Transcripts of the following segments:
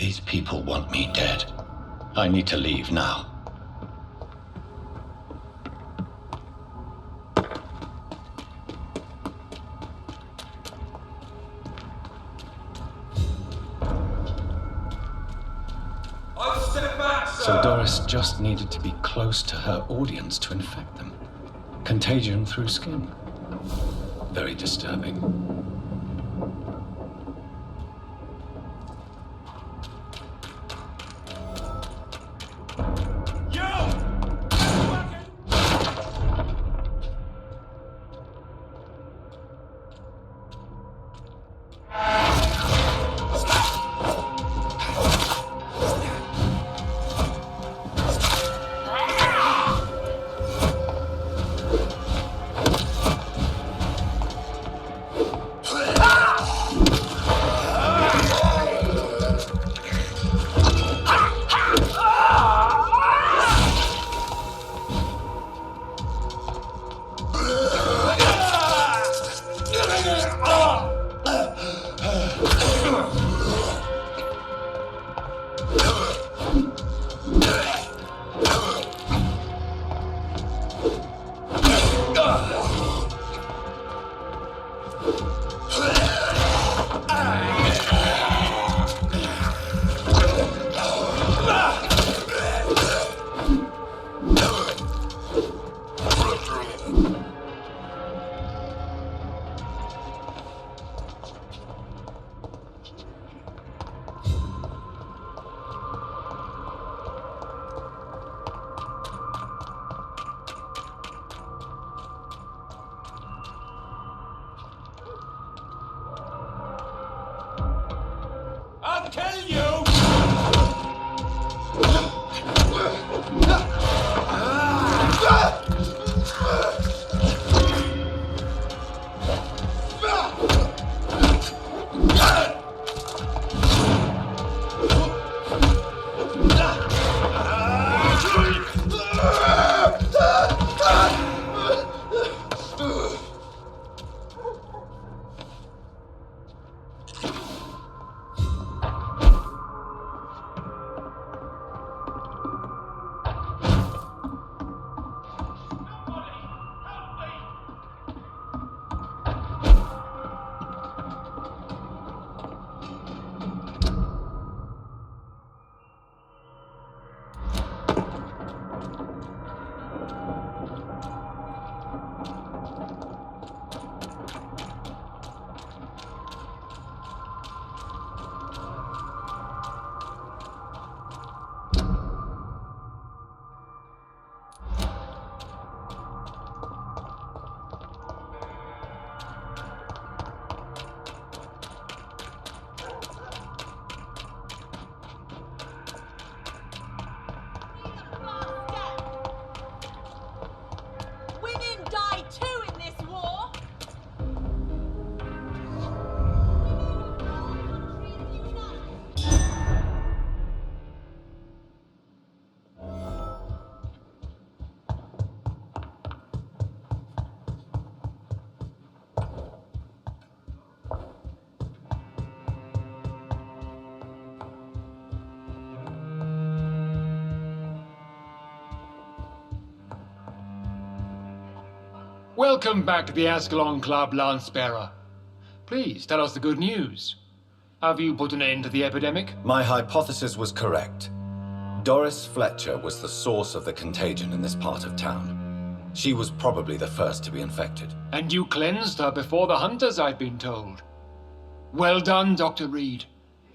These people want me dead. I need to leave now. So Doris just needed to be close to her audience to infect them. Contagion through skin. Very disturbing. Welcome back to the Ascalon Club, Lancebearer. Please tell us the good news. Have you put an end to the epidemic? My hypothesis was correct. Doris Fletcher was the source of the contagion in this part of town. She was probably the first to be infected. And you cleansed her before the hunters, I've been told. Well done, Dr. Reid.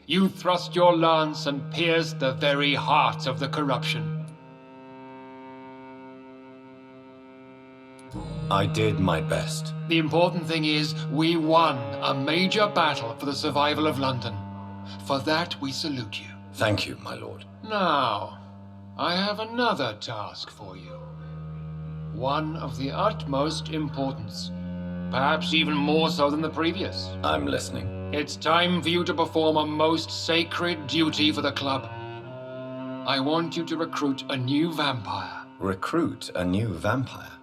You thrust your lance and pierced the very heart of the corruption. I did my best. The important thing is, we won a major battle for the survival of London. For that, we salute you. Thank you, my lord. Now, I have another task for you. One of the utmost importance. Perhaps even more so than the previous. I'm listening. It's time for you to perform a most sacred duty for the club. I want you to recruit a new vampire. Recruit a new vampire?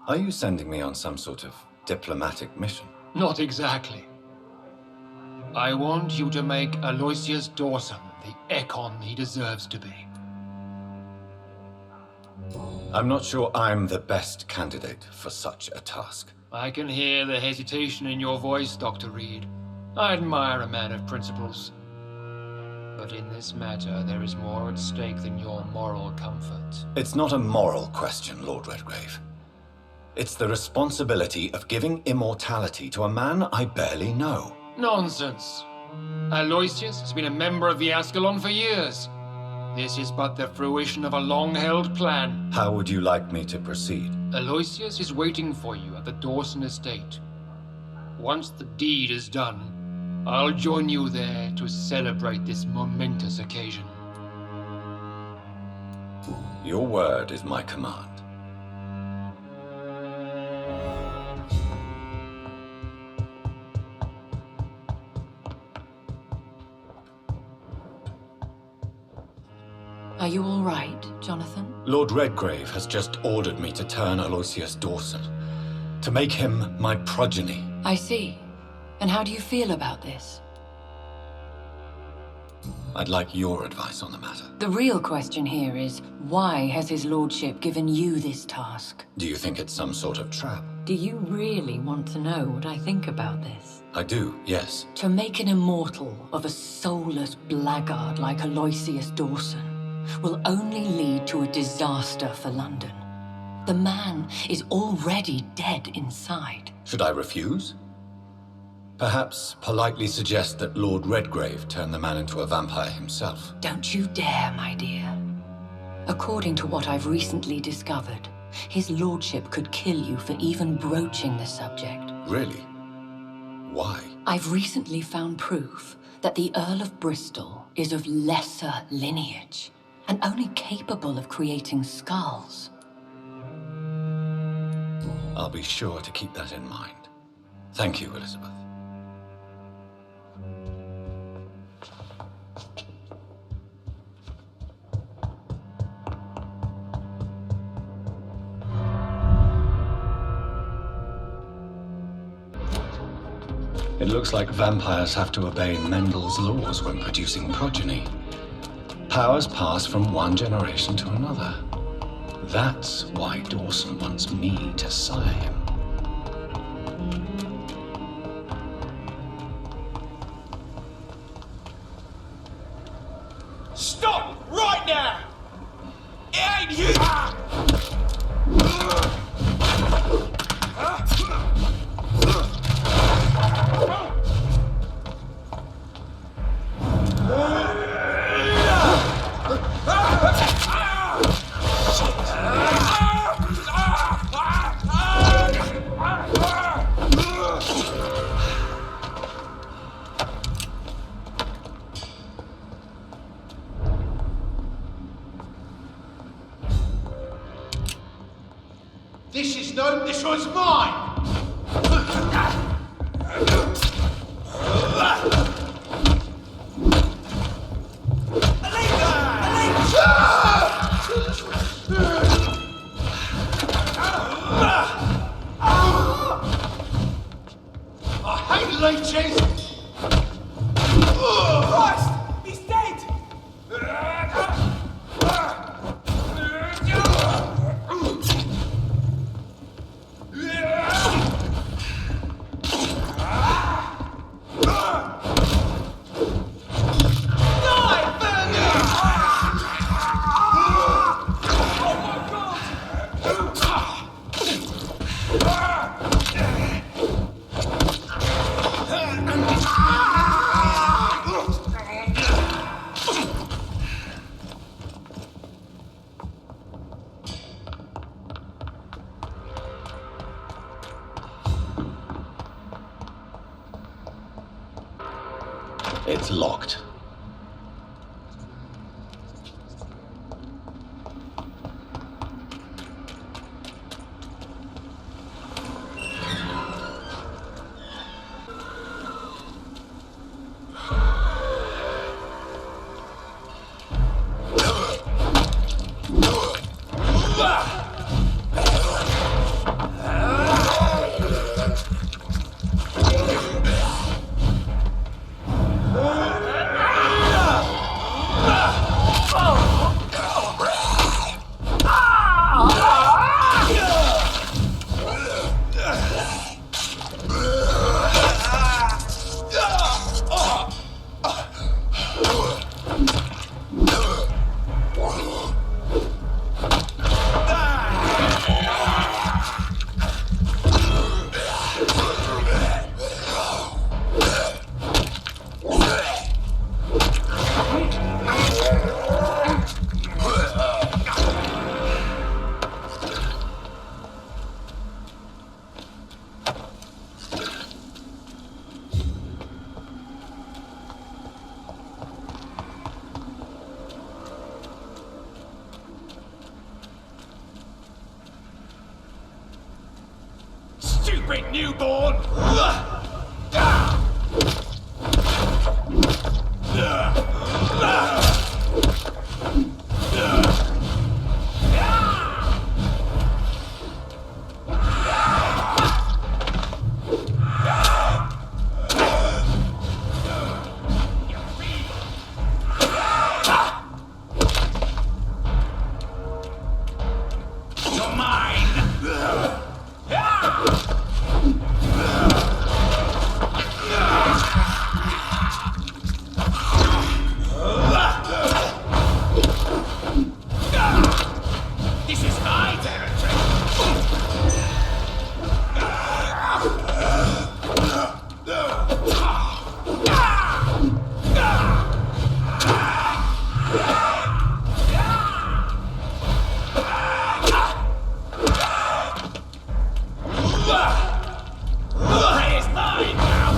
Are you sending me on some sort of diplomatic mission? Not exactly. I want you to make Aloysius Dawson the Ekon he deserves to be. I'm not sure I'm the best candidate for such a task. I can hear the hesitation in your voice, Dr. Reid. I admire a man of principles. But in this matter, there is more at stake than your moral comfort. It's not a moral question, Lord Redgrave. It's the responsibility of giving immortality to a man I barely know. Nonsense. Aloysius has been a member of the Ascalon for years. This is but the fruition of a long-held plan. How would you like me to proceed? Aloysius is waiting for you at the Dawson estate. Once the deed is done, I'll join you there to celebrate this momentous occasion. Your word is my command. Are you all right, Jonathan? Lord Redgrave has just ordered me to turn Aloysius Dawson, to make him my progeny. I see. And how do you feel about this? I'd like your advice on the matter. The real question here is, why has his lordship given you this task? Do you think it's some sort of trap? Do you really want to know what I think about this? I do, yes. To make an immortal of a soulless blackguard like Aloysius Dawson will only lead to a disaster for London. The man is already dead inside. Should I refuse? Perhaps politely suggest that Lord Redgrave turn the man into a vampire himself. Don't you dare, my dear. According to what I've recently discovered, his lordship could kill you for even broaching the subject. Really? Why? I've recently found proof that the Earl of Bristol is of lesser lineage and only capable of creating skulls. I'll be sure to keep that in mind. Thank you, Elizabeth. It looks like vampires have to obey Mendel's laws when producing progeny. Powers pass from one generation to another. That's why Dawson wants me to sire him. Stop! Right now! It ain't you! This was mine! I hate leeches! Christ! He's dead! It's locked. newborn! You're mine! This is my territory! Prey is mine now!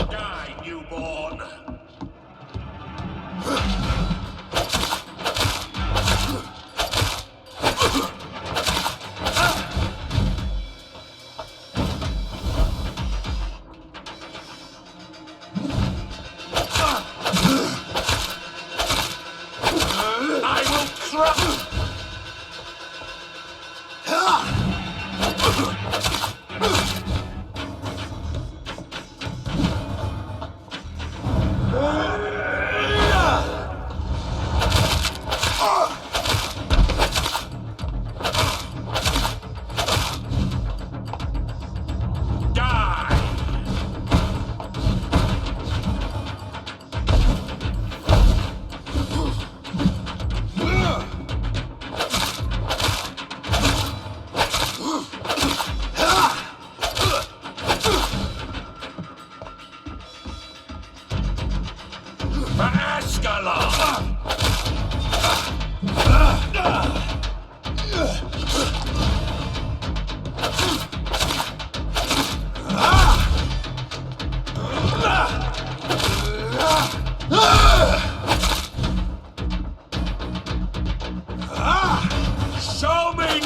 Die, newborn! I will crush! Show me!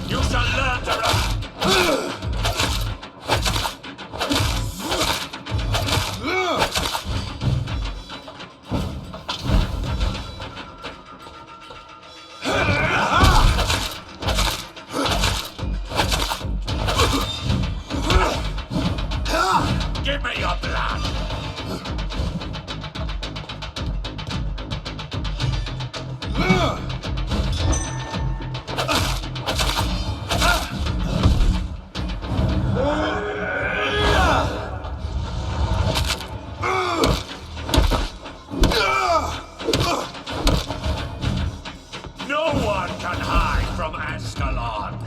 You shall learn to run! Give me your blood! No one can hide from Ascalon!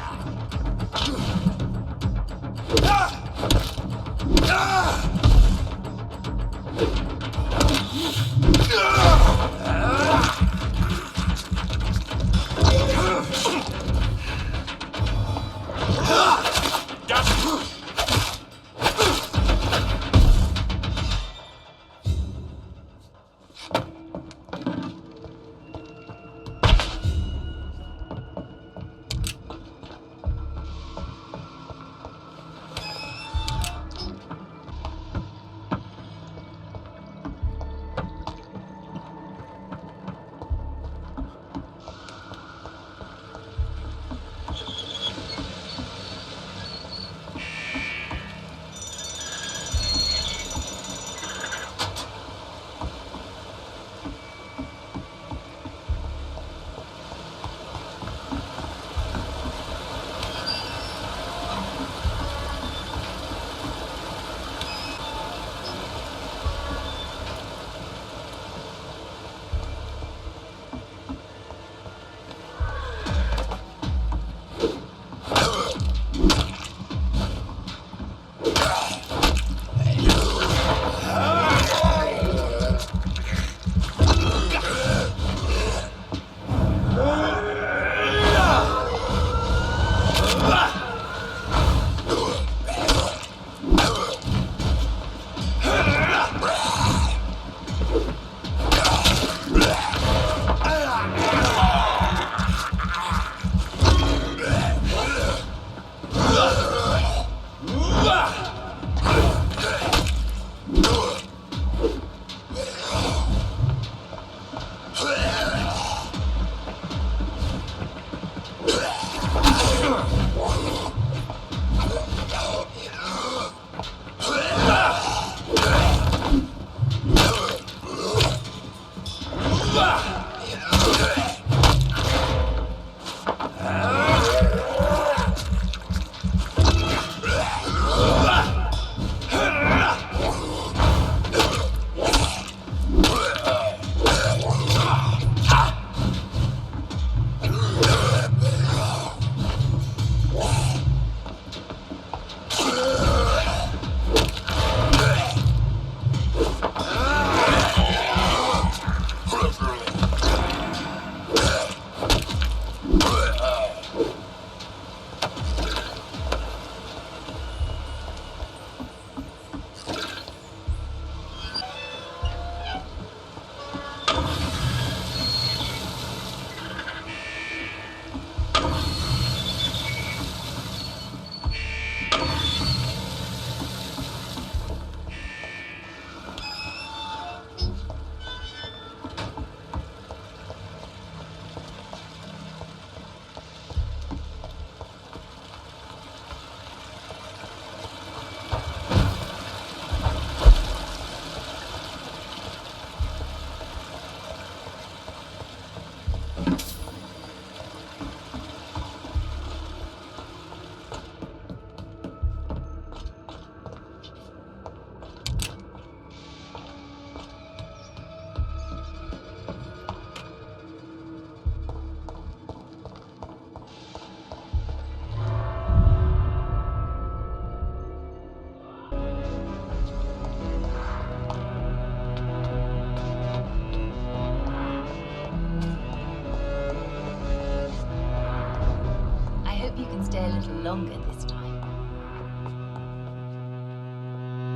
Longer this time.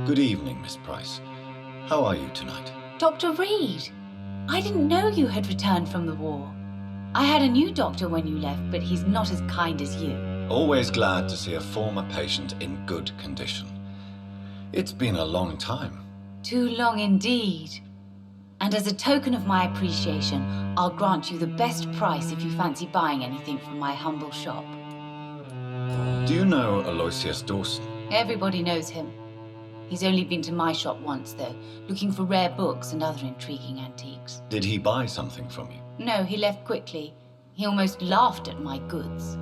Good evening, Miss Price. How are you tonight? Dr. Reid! I didn't know you had returned from the war. I had a new doctor when you left, but he's not as kind as you. Always glad to see a former patient in good condition. It's been a long time. Too long indeed. And as a token of my appreciation, I'll grant you the best price if you fancy buying anything from my humble shop. Do you know Aloysius Dawson? Everybody knows him. He's only been to my shop once, though, looking for rare books and other intriguing antiques. Did he buy something from you? No, he left quickly. He almost laughed at my goods.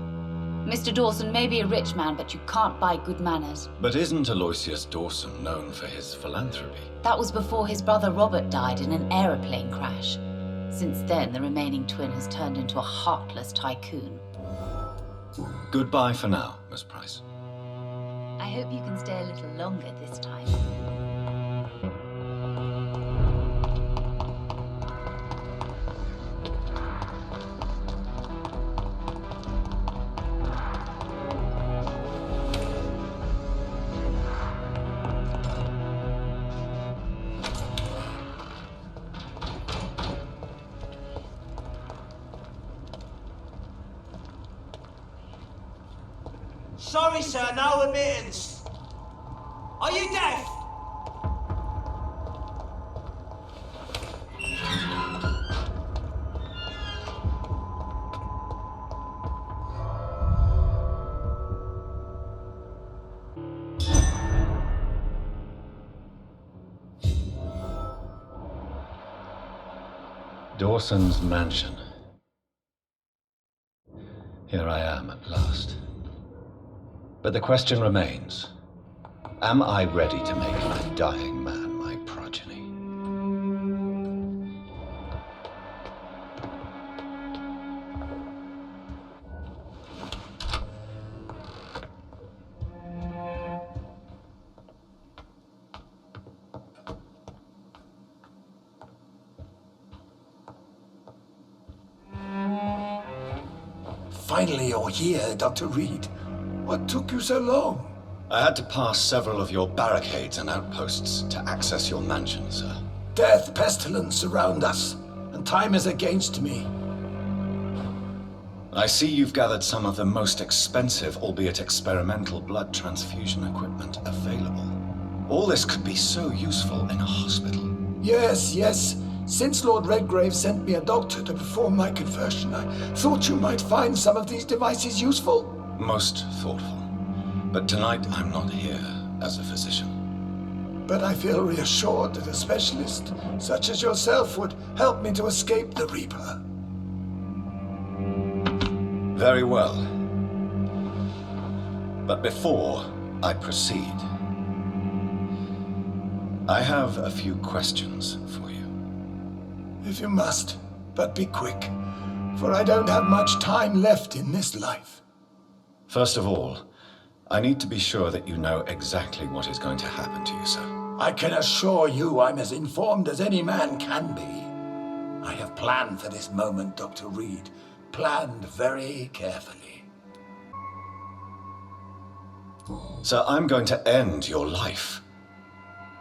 Mr. Dawson may be a rich man, but you can't buy good manners. But isn't Aloysius Dawson known for his philanthropy? That was before his brother Robert died in an aeroplane crash. Since then, the remaining twin has turned into a heartless tycoon. Goodbye for now, Miss Price. I hope you can stay a little longer this time. Sorry, sir, no admittance. Are you deaf? Dawson's mansion. Here I am at last. But the question remains, am I ready to make a dying man my progeny? Finally, you're here, Dr. Reid. What took you so long? I had to pass several of your barricades and outposts to access your mansion, sir. Death, pestilence surround us, and time is against me. I see you've gathered some of the most expensive, albeit experimental, blood transfusion equipment available. All this could be so useful in a hospital. Yes, yes. Since Lord Redgrave sent me a doctor to perform my conversion, I thought you might find some of these devices useful. Most thoughtful. But tonight I'm not here as a physician. But I feel reassured that a specialist such as yourself would help me to escape the Reaper. Very well. But before I proceed, I have a few questions for you. If you must, but be quick, for I don't have much time left in this life. First of all, I need to be sure that you know exactly what is going to happen to you, sir. I can assure you I'm as informed as any man can be. I have planned for this moment, Dr. Reid. Planned very carefully. Sir, I'm going to end your life.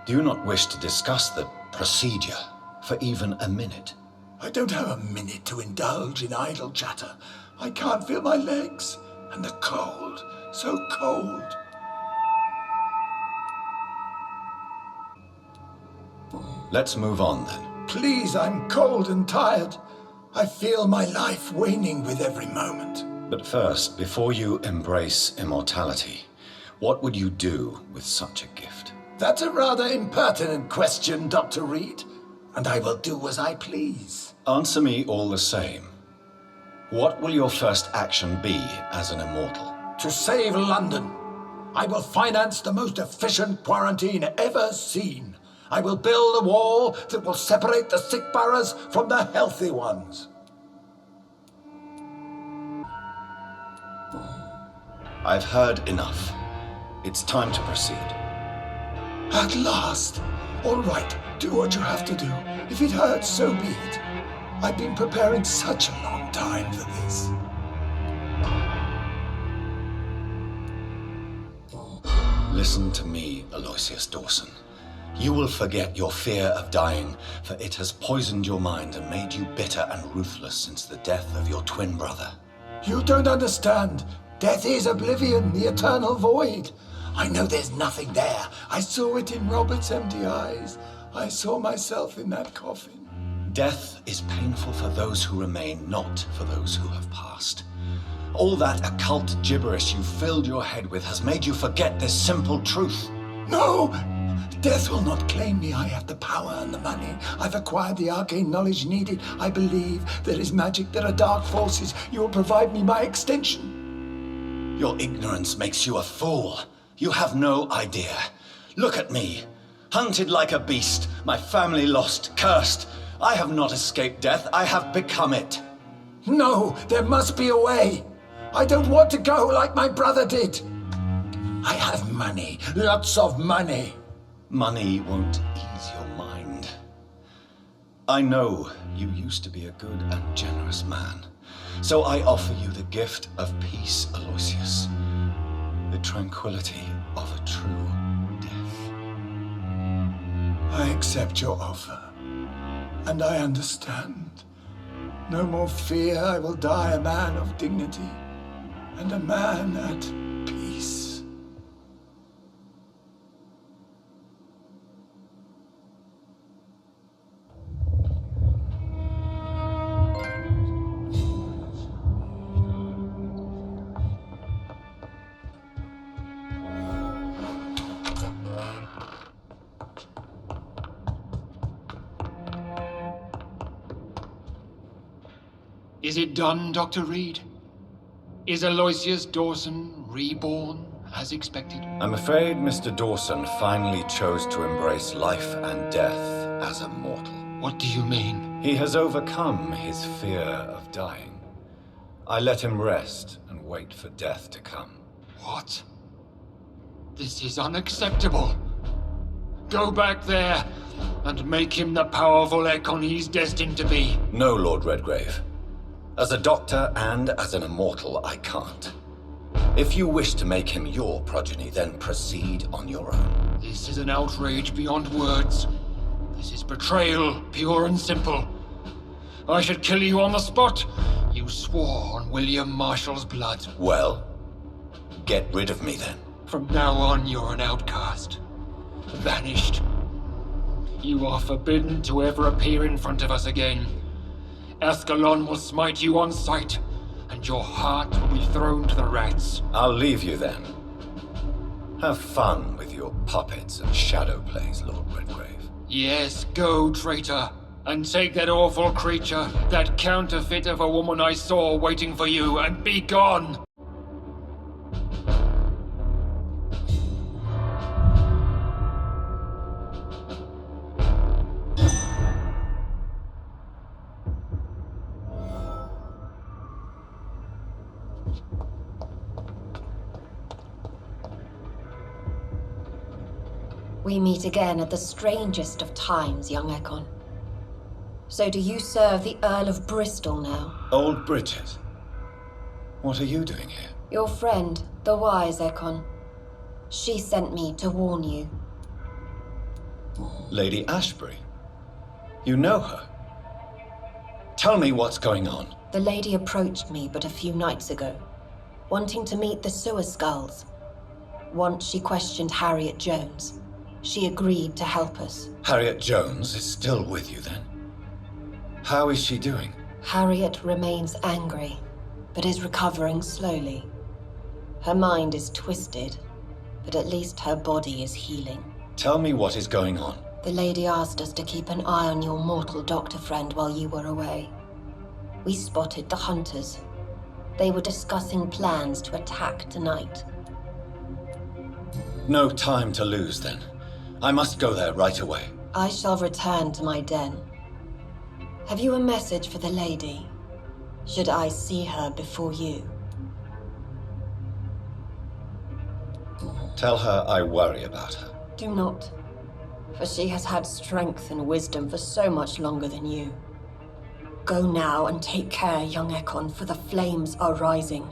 Do you not wish to discuss the procedure for even a minute? I don't have a minute to indulge in idle chatter. I can't feel my legs, and the cold, so cold. Let's move on then. Please, I'm cold and tired. I feel my life waning with every moment. But first, before you embrace immortality, what would you do with such a gift? That's a rather impertinent question, Dr. Reid, and I will do as I please. Answer me all the same. What will your first action be as an immortal? To save London, I will finance the most efficient quarantine ever seen. I will build a wall that will separate the sick boroughs from the healthy ones. I've heard enough. It's time to proceed. At last. All right, do what you have to do. If it hurts, so be it. I've been preparing such a long time for this. Listen to me, Aloysius Dawson. You will forget your fear of dying, for it has poisoned your mind and made you bitter and ruthless since the death of your twin brother. You don't understand. Death is oblivion, the eternal void. I know there's nothing there. I saw it in Robert's empty eyes. I saw myself in that coffin. Death is painful for those who remain, not for those who have passed. All that occult gibberish you filled your head with has made you forget this simple truth. No! Death will not claim me. I have the power and the money. I've acquired the arcane knowledge needed. I believe there is magic, there are dark forces. You will provide me my extension. Your ignorance makes you a fool. You have no idea. Look at me. Hunted like a beast, my family lost, cursed. I have not escaped death, I have become it. No, there must be a way. I don't want to go like my brother did. I have money, lots of money. Money won't ease your mind. I know you used to be a good and generous man, so I offer you the gift of peace, Aloysius. The tranquility of a true death. I accept your offer, and I understand. No more fear, I will die a man of dignity, and a man at peace. Is it done, Dr. Reid? Is Aloysius Dawson reborn as expected? I'm afraid Mr. Dawson finally chose to embrace life and death as a mortal. What do you mean? He has overcome his fear of dying. I let him rest and wait for death to come. What? This is unacceptable. Go back there and make him the powerful Ekon he's destined to be. No, Lord Redgrave. As a doctor and as an immortal, I can't. If you wish to make him your progeny, then proceed on your own. This is an outrage beyond words. This is betrayal, pure and simple. I should kill you on the spot. You swore on William Marshall's blood. Well, get rid of me then. From now on, you're an outcast. Vanished. You are forbidden to ever appear in front of us again. Ascalon will smite you on sight, and your heart will be thrown to the rats. I'll leave you then. Have fun with your puppets and shadow plays, Lord Redgrave. Yes, go, traitor, and take that awful creature, that counterfeit of a woman I saw waiting for you, and be gone! We meet again at the strangest of times, young Ekon. So do you serve the Earl of Bristol now? Old Bridget, what are you doing here? Your friend, the wise Ekon. She sent me to warn you. Lady Ashbury? You know her? Tell me what's going on. The lady approached me but a few nights ago, wanting to meet the Sewer Skulls. Once she questioned Harriet Jones. She agreed to help us. Harriet Jones is still with you then? How is she doing? Harriet remains angry, but is recovering slowly. Her mind is twisted, but at least her body is healing. Tell me what is going on. The lady asked us to keep an eye on your mortal doctor friend while you were away. We spotted the hunters. They were discussing plans to attack tonight. No time to lose then. I must go there right away. I shall return to my den. Have you a message for the lady? Should I see her before you? Tell her I worry about her. Do not, for she has had strength and wisdom for so much longer than you. Go now and take care, young Ekon, for the flames are rising.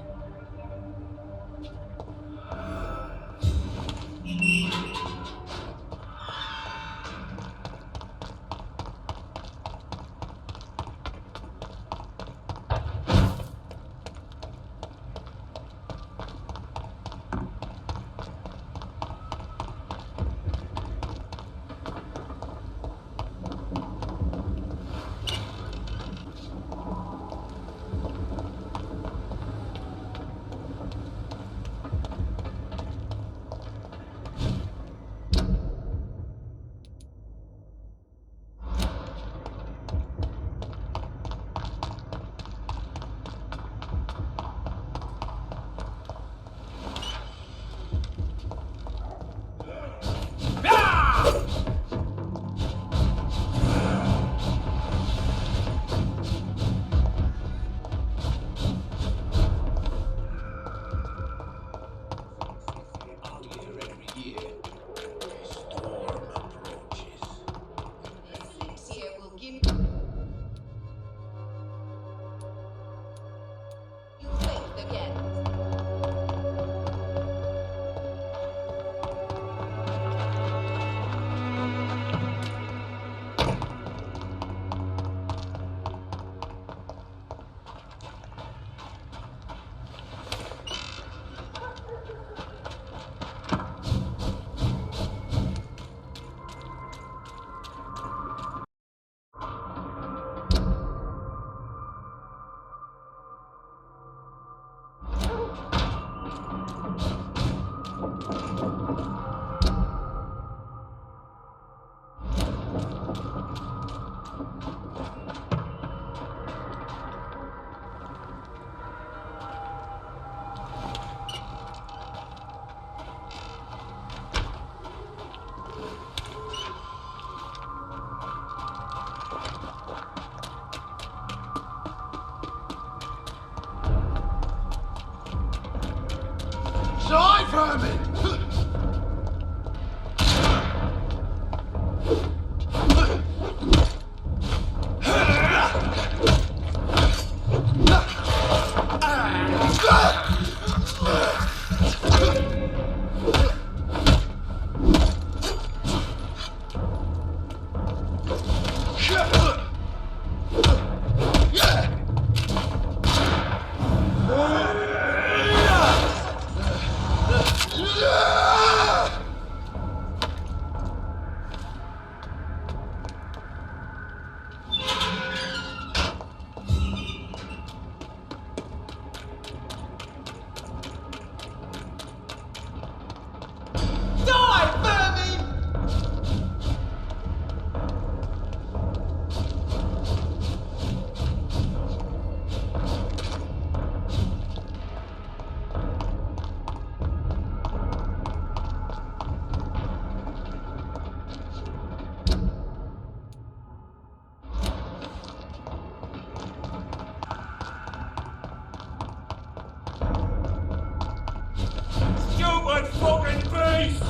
One-eyed fucking beast!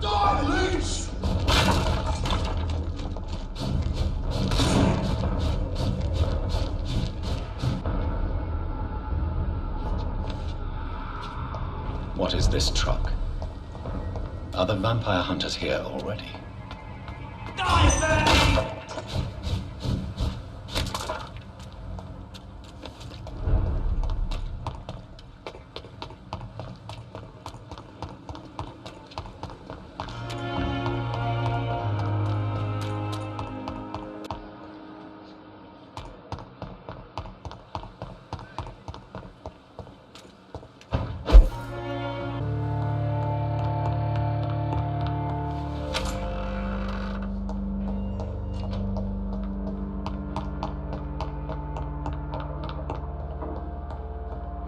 Die, leech! What is this truck? Are the vampire hunters here already? Die, man!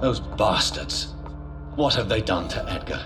Those bastards. What have they done to Edgar?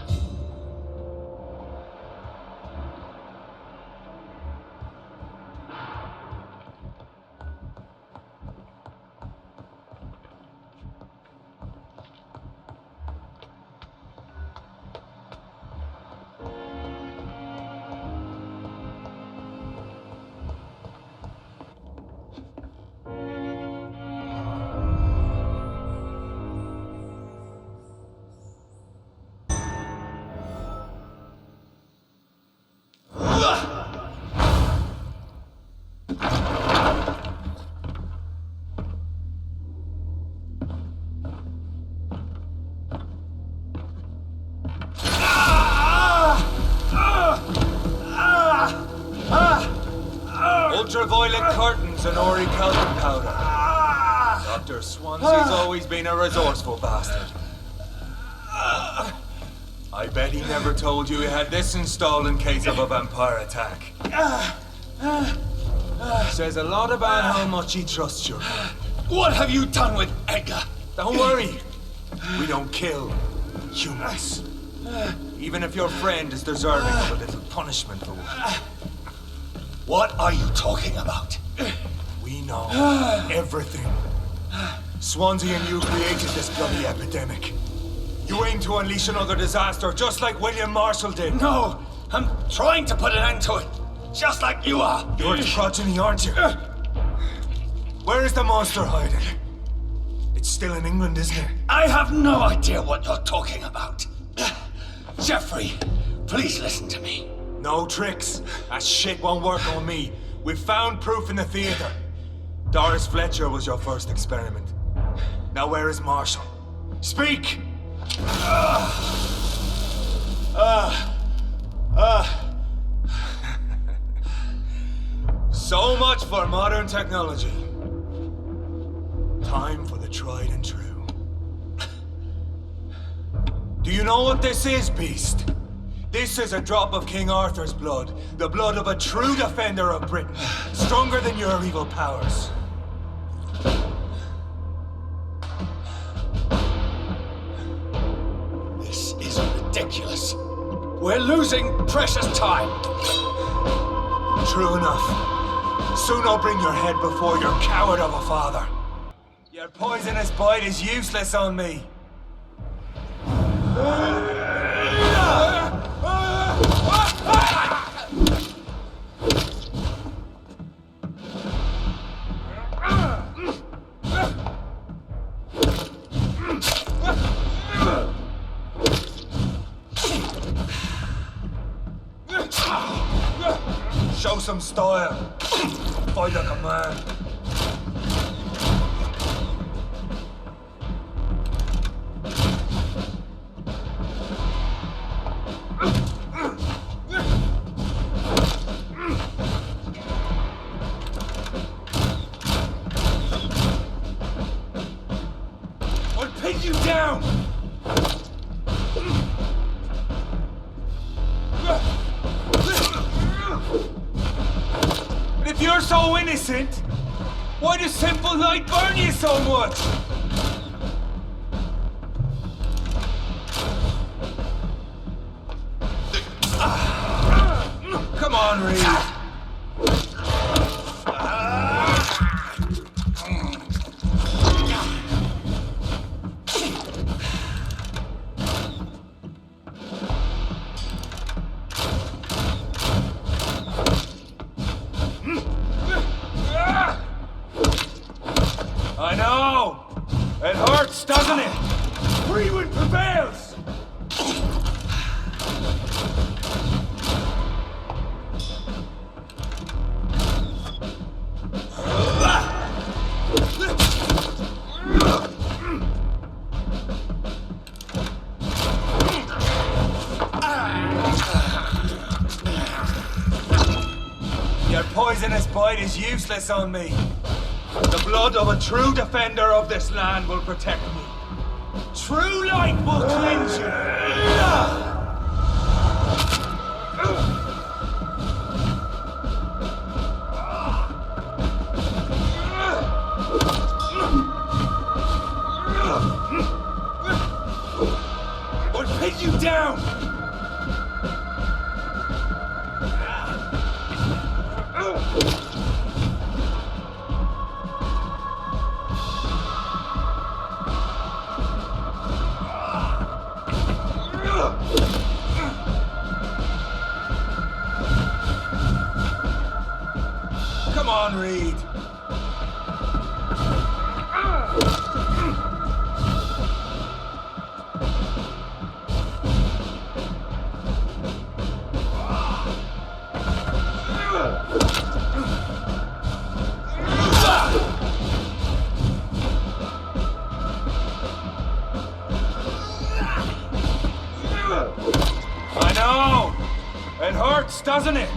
Ultraviolet curtains and orichalcum powder. Dr. Swansea's always been a resourceful bastard. I bet he never told you he had this installed in case of a vampire attack. Says a lot about how much he trusts you. What have you done with Edgar? Don't worry. We don't kill humans. Even if your friend is deserving of a little punishment for what. What are you talking about? We know everything. Swansea and you created this bloody epidemic. You aim to unleash another disaster, just like William Marshall did. No, I'm trying to put an end to it, just like you are. You're the progeny, aren't you? Where is the monster hiding? It's still in England, isn't it? I have no idea what you're talking about. Jeffrey, please listen to me. No tricks. That shit won't work on me. We've found proof in the theater. Doris Fletcher was your first experiment. Now where is Marshall? Speak! So much for modern technology. Time for the tried and true. Do you know what this is, Beast? This is a drop of King Arthur's blood. The blood of a true defender of Britain. Stronger than your evil powers. This is ridiculous. We're losing precious time. True enough. Soon I'll bring your head before your coward of a father. Your poisonous bite is useless on me. Show some style. Fight like a man. I'll pin you down. If you're so innocent, why does simple light burn you so much? Come on, Reid. know! It hurts, doesn't it? Freewind prevails! Your poisonous bite is useless on me. The blood of a true defender of this land will protect me. True light will cleanse you. Or pin you down. Come on, Reid. I know! It hurts, doesn't it?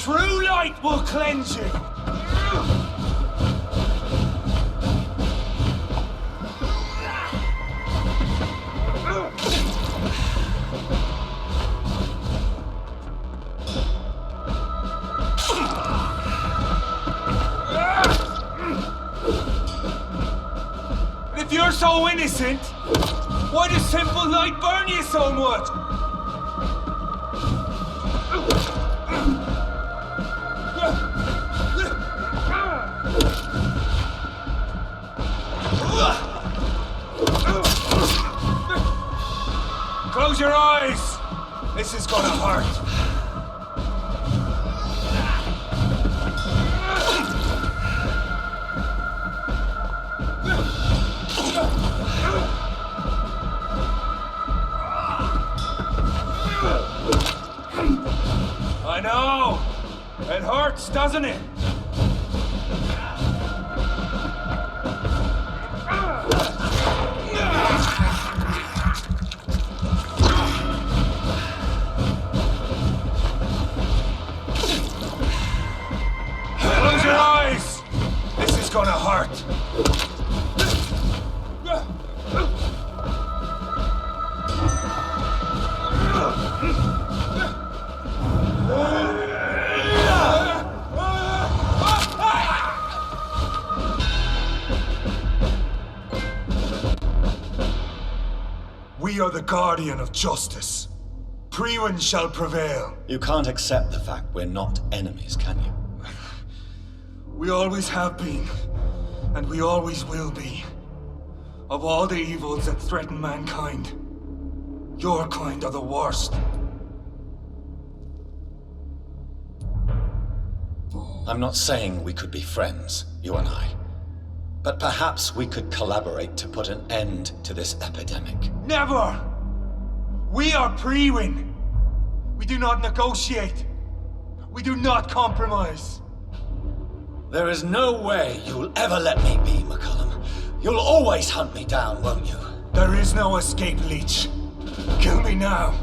True light will cleanse you. If you're so innocent, why does simple light burn you so much? Close your eyes! This is gonna hurt. I know! It hurts, doesn't it? Close your eyes! This is gonna hurt. We are the guardian of justice. Priwen shall prevail. You can't accept the fact we're not enemies, can you? We always have been, and we always will be. Of all the evils that threaten mankind, your kind are the worst. I'm not saying we could be friends, you and I. But perhaps we could collaborate to put an end to this epidemic. Never! We are Priwen. We do not negotiate. We do not compromise. There is no way you'll ever let me be, McCullum. You'll always hunt me down, won't you? There is no escape, Leech. Kill me now,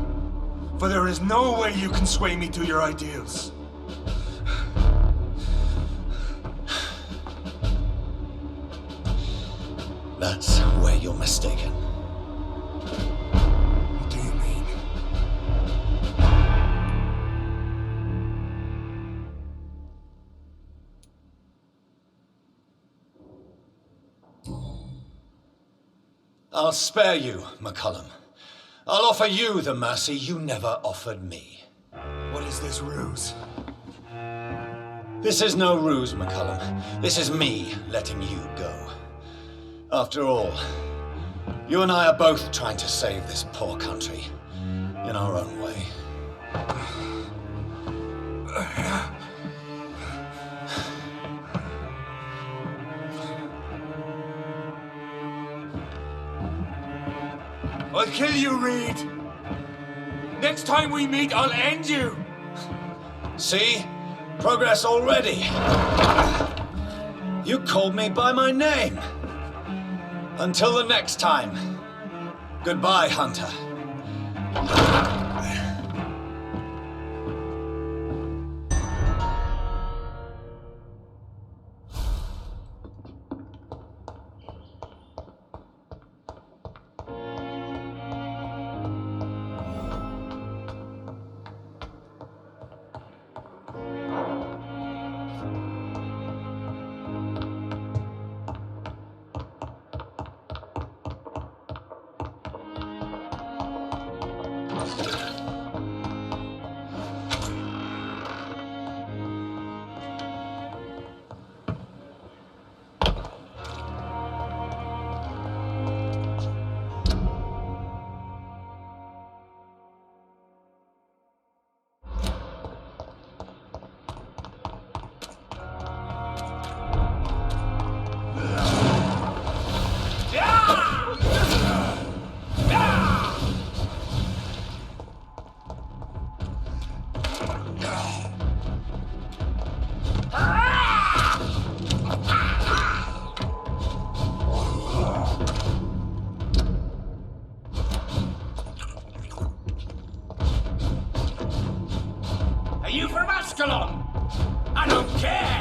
for there is no way you can sway me to your ideals. That's where you're mistaken. What do you mean? I'll spare you, McCullum. I'll offer you the mercy you never offered me. What is this ruse? This is no ruse, McCullum. This is me letting you go. After all, you and I are both trying to save this poor country in our own way. I'll kill you, Reid. Next time we meet, I'll end you. See? Progress already. You called me by my name. Until the next time. Goodbye, Hunter. I don't care!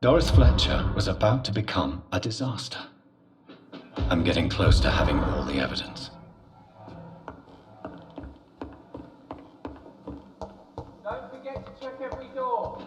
Doris Fletcher was about to become a disaster. I'm getting close to having all the evidence. Don't forget to check every door.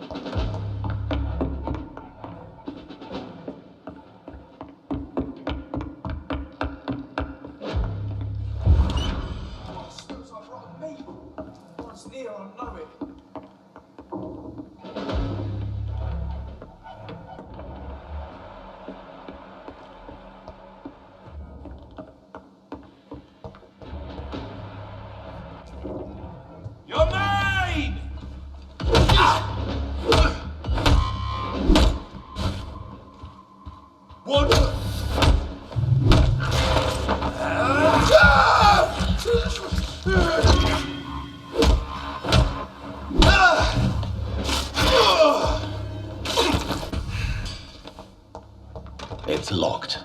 Your name! What? It's locked.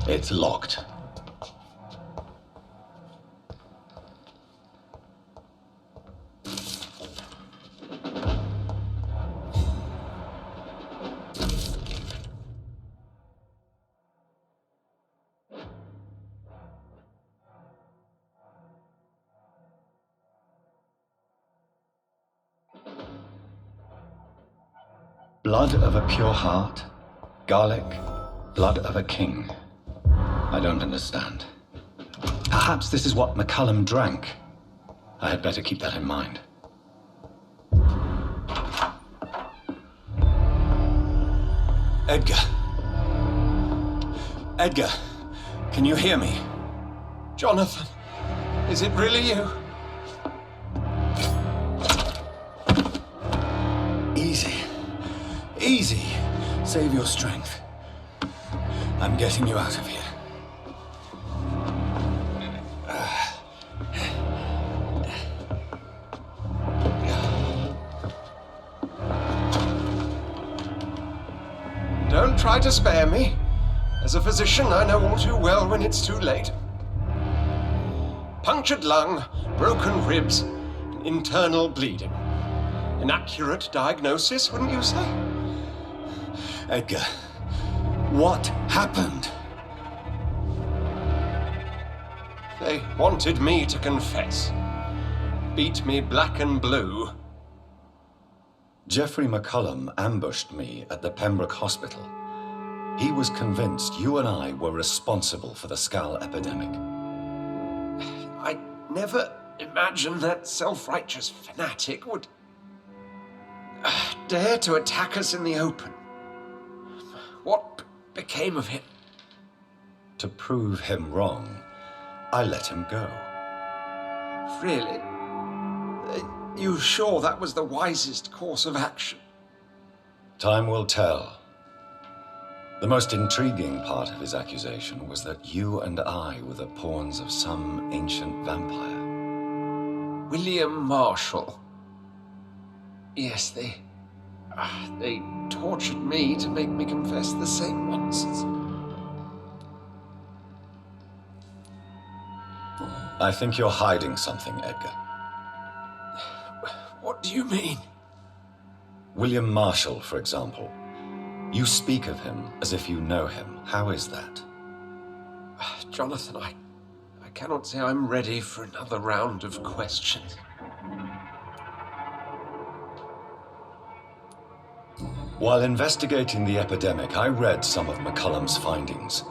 It's locked. Blood of a pure heart, garlic, blood of a king. I don't understand. Perhaps this is what McCullum drank. I had better keep that in mind. Edgar. Edgar, can you hear me? Jonathan, is it really you? Easy. Easy. Save your strength. I'm getting you out of here. Don't try to spare me. As a physician, I know all too well when it's too late. Punctured lung, broken ribs, and internal bleeding. An accurate diagnosis, wouldn't you say? Edgar, what happened? They wanted me to confess. Beat me black and blue. Jeffrey McCullum ambushed me at the Pembroke Hospital. He was convinced you and I were responsible for the Skull epidemic. I never imagined that self-righteous fanatic would dare to attack us in the open. What became of him? To prove him wrong, I let him go. Really? You sure that was the wisest course of action? Time will tell. The most intriguing part of his accusation was that you and I were the pawns of some ancient vampire. William Marshall. Yes, they tortured me to make me confess the same nonsense. I think you're hiding something, Edgar. What do you mean? William Marshall, for example. You speak of him as if you know him. How is that? Jonathan, I cannot say I'm ready for another round of questions. While investigating the epidemic, I read some of McCullum's findings.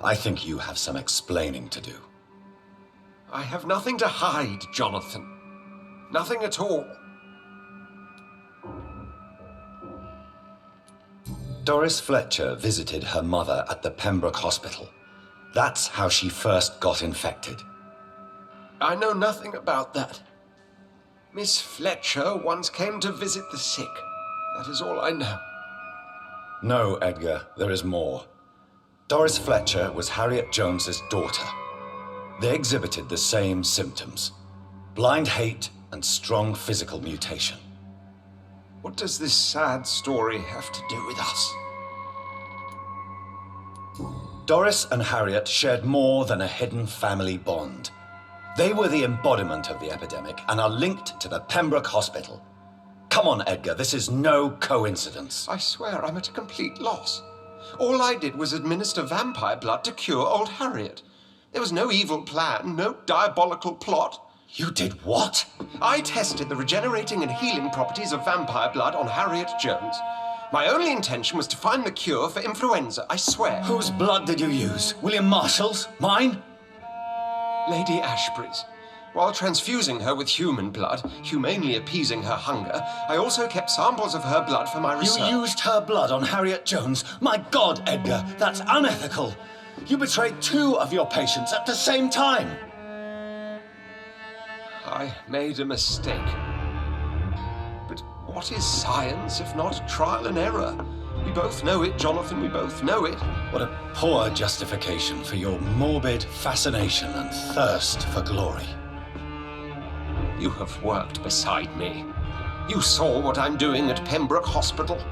I think you have some explaining to do. I have nothing to hide, Jonathan. Nothing at all. Doris Fletcher visited her mother at the Pembroke Hospital. That's how she first got infected. I know nothing about that. Miss Fletcher once came to visit the sick. That is all I know. No, Edgar, there is more. Doris Fletcher was Harriet Jones's daughter. They exhibited the same symptoms: blind hate and strong physical mutation. What does this sad story have to do with us? Doris and Harriet shared more than a hidden family bond. They were the embodiment of the epidemic and are linked to the Pembroke Hospital. Come on, Edgar, this is no coincidence. I swear I'm at a complete loss. All I did was administer vampire blood to cure old Harriet. There was no evil plan, no diabolical plot. You did what? I tested the regenerating and healing properties of vampire blood on Harriet Jones. My only intention was to find the cure for influenza, I swear. Whose blood did you use? William Marshall's? Mine? Lady Ashbury's. While transfusing her with human blood, humanely appeasing her hunger, I also kept samples of her blood for my research. You used her blood on Harriet Jones? My God, Edgar, that's unethical. You betrayed 2 of your patients at the same time. I made a mistake. But what is science if not trial and error? We both know it, Jonathan, we both know it. What a poor justification for your morbid fascination and thirst for glory. You have worked beside me. You saw what I'm doing at Pembroke Hospital.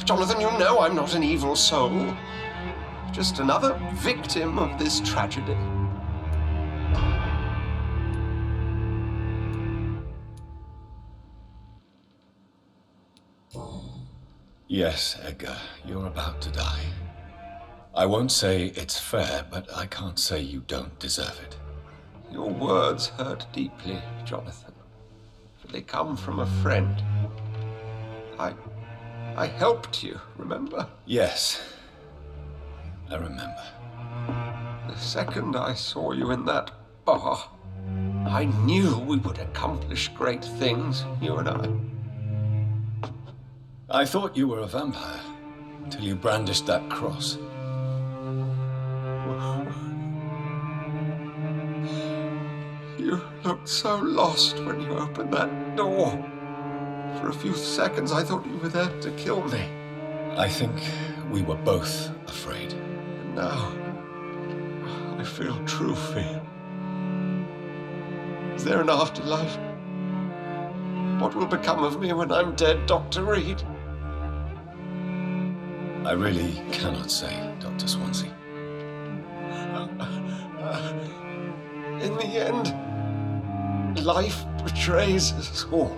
Jonathan, you know I'm not an evil soul. Just another victim of this tragedy. Yes, Edgar, you're about to die. I won't say it's fair, but I can't say you don't deserve it. Your words hurt deeply, Jonathan, for they come from a friend. I helped you, remember? Yes, I remember. The second I saw you in that bar, I knew we would accomplish great things, you and I. I thought you were a vampire, till you brandished that cross. You looked so lost when you opened that door. For a few seconds, I thought you were there to kill me. I think we were both afraid. And now, I feel true fear. Is there an afterlife? What will become of me when I'm dead, Dr. Reid? I really cannot say, Dr. Swansea. In the end, life betrays us all.